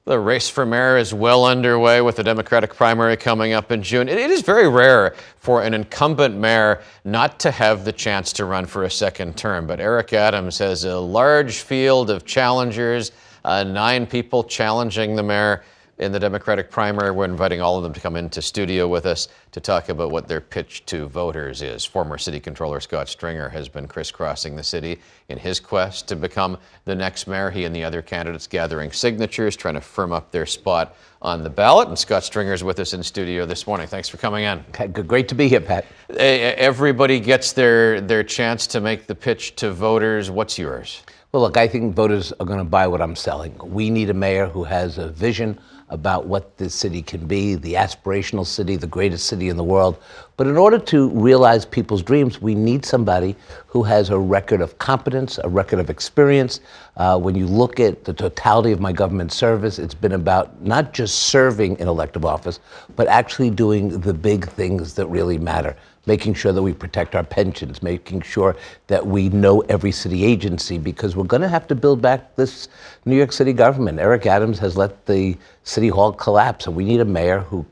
The race for mayor is well underway with the Democratic primary coming up in June. It is very rare for an incumbent mayor not to have the chance to run for a second term. But Eric Adams has a large field of challengers, 9 people challenging the mayor in the Democratic primary. We're inviting all of them to come into studio with us to talk about what their pitch to voters is. Former City Controller Scott Stringer has been crisscrossing the city in his quest to become the next mayor. He and the other candidates gathering signatures, trying to firm up their spot on the ballot. And Scott Stringer is with us in studio this morning. Thanks for coming in. Great to be here, Pat. Everybody gets their chance to make the pitch to voters. What's yours? Well, look, I think voters are going to buy what I'm selling. We need a mayor who has a vision about what this city can be, the aspirational city, the greatest city in the world. But in order to realize people's dreams, we need somebody who has a record of competence, a record of experience. When you look at the totality of my government service, it's been about not just serving in elective office, but actually doing the big things that really matter. Making sure that we protect our pensions, making sure that we know every city agency, because we're going to have to build back this New York City government. Eric Adams has let the City Hall collapse, and we need a mayor who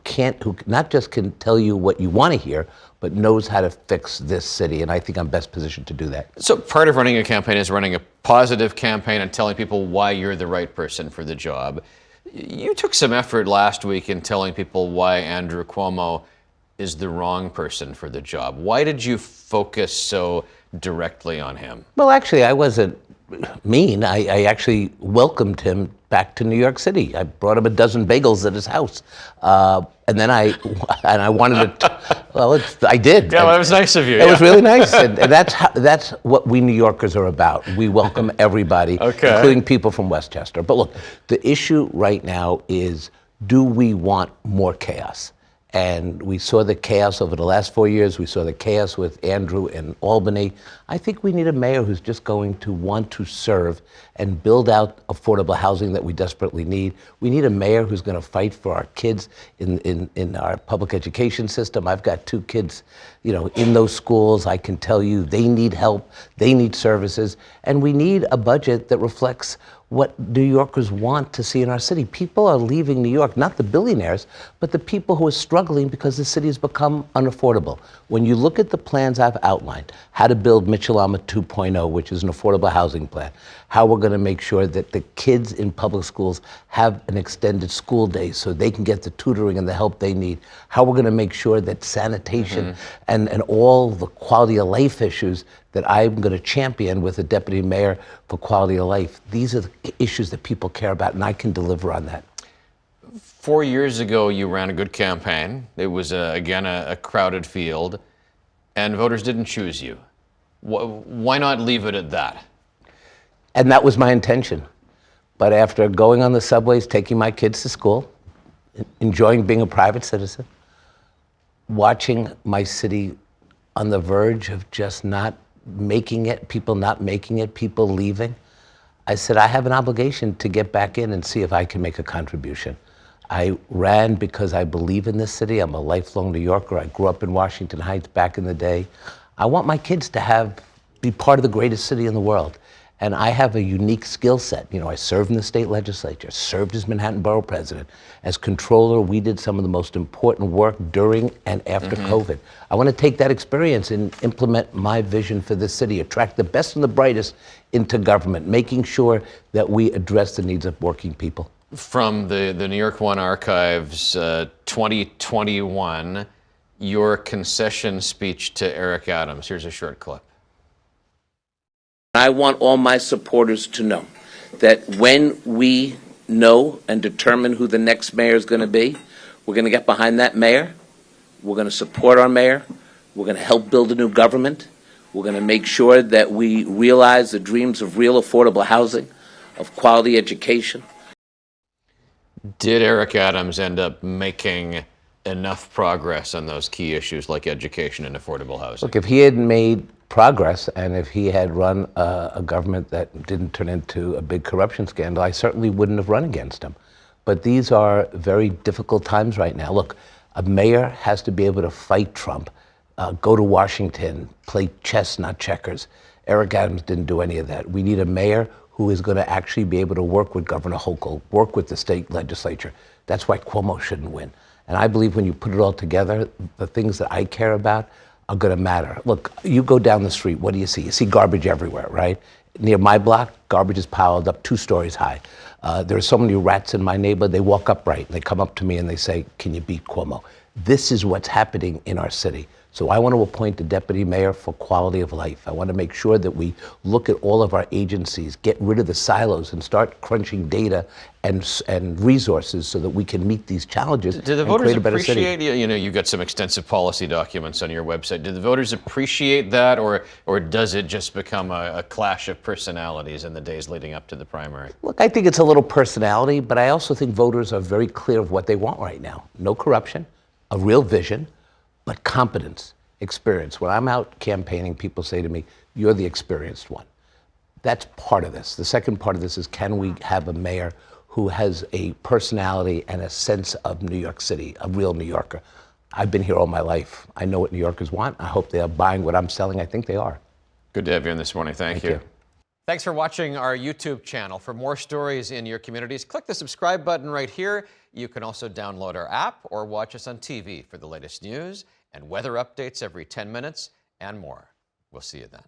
not just can tell you what you want to hear, but knows how to fix this city, and I think I'm best positioned to do that. So part of running a campaign is running a positive campaign and telling people why you're the right person for the job. You took some effort last week in telling people why Andrew Cuomo is the wrong person for the job. Why did you focus so directly on him? Well, actually, I wasn't mean. I actually welcomed him back to New York City. I brought him a dozen bagels at his house. And then I wanted to, well, I did. Yeah, well, it was nice of you. It was really nice. And that's what we New Yorkers are about. We welcome everybody, including people from Westchester. But look, the issue right now is, do we want more chaos? And we saw the chaos over the last 4 years. We saw the chaos with Andrew in Albany. I think we need a mayor who's just going to want to serve and build out affordable housing that we desperately need. We need a mayor who's going to fight for our kids in our public education system. I've got 2 kids, in those schools. I can tell you they need help, they need services, and we need a budget that reflects what New Yorkers want to see in our city. People are leaving New York, not the billionaires, but the people who are struggling because the city has become unaffordable. When you look at the plans I've outlined, how to build Mitchell-Lama 2.0, which is an affordable housing plan, how we're going to make sure that the kids in public schools have an extended school day so they can get the tutoring and the help they need, how we're going to make sure that sanitation and all the quality of life issues that I'm going to champion with a deputy mayor for quality of life. These are the issues that people care about, and I can deliver on that. 4 years ago, you ran a good campaign. It was, again, a crowded field, and voters didn't choose you. Why not leave it at that? And that was my intention. But after going on the subways, taking my kids to school, enjoying being a private citizen, watching my city on the verge of just not making it, people not making it, people leaving, I said, I have an obligation to get back in and see if I can make a contribution. I ran because I believe in this city. I'm a lifelong New Yorker. I grew up in Washington Heights back in the day. I want my kids to be part of the greatest city in the world. And I have a unique skill set. I served in the state legislature, served as Manhattan Borough President. As Comptroller, we did some of the most important work during and after COVID. I want to take that experience and implement my vision for this city, attract the best and the brightest into government, making sure that we address the needs of working people. From the New York One archives, 2021, your concession speech to Eric Adams. Here's a short clip. I want all my supporters to know that when we know and determine who the next mayor is going to be, we're going to get behind that mayor. We're going to support our mayor. We're going to help build a new government. We're going to make sure that we realize the dreams of real affordable housing, of quality education. Did Eric Adams end up making enough progress on those key issues like education and affordable housing? Look, if he had made progress and if he had run a government that didn't turn into a big corruption scandal, I certainly wouldn't have run against him. But these are very difficult times right now. Look, a mayor has to be able to fight Trump, go to Washington, play chess, not checkers. Eric Adams didn't do any of that. We need a mayor who is going to actually be able to work with Governor Hochul, work with the state legislature. That's why Cuomo shouldn't win. And I believe when you put it all together, the things that I care about are going to matter. Look, you go down the street, what do you see? You see garbage everywhere, right? Near my block, garbage is piled up 2 stories high. There are so many rats in my neighborhood, they walk upright, and they come up to me and they say, can you beat Cuomo? This is what's happening in our city. So I want to appoint a deputy mayor for quality of life. I want to make sure that we look at all of our agencies, get rid of the silos, and start crunching data and resources so that we can meet these challenges do the and voters create a better city. appreciate, you know, you've got some extensive policy documents on your website. Do the voters appreciate that, or does it just become a clash of personalities in the days leading up to the primary? Look, I think it's a little personality, but I also think voters are very clear of what they want right now. No corruption, a real vision, but competence, experience. When I'm out campaigning, people say to me, you're the experienced one. That's part of this. The second part of this is, can we have a mayor who has a personality and a sense of New York City, a real New Yorker? I've been here all my life. I know what New Yorkers want. I hope they are buying what I'm selling. I think they are. Good to have you in this morning. Thank you. Thanks for watching our YouTube channel. For more stories in your communities, click the subscribe button right here. You can also download our app or watch us on TV for the latest news and weather updates every 10 minutes and more. We'll see you then.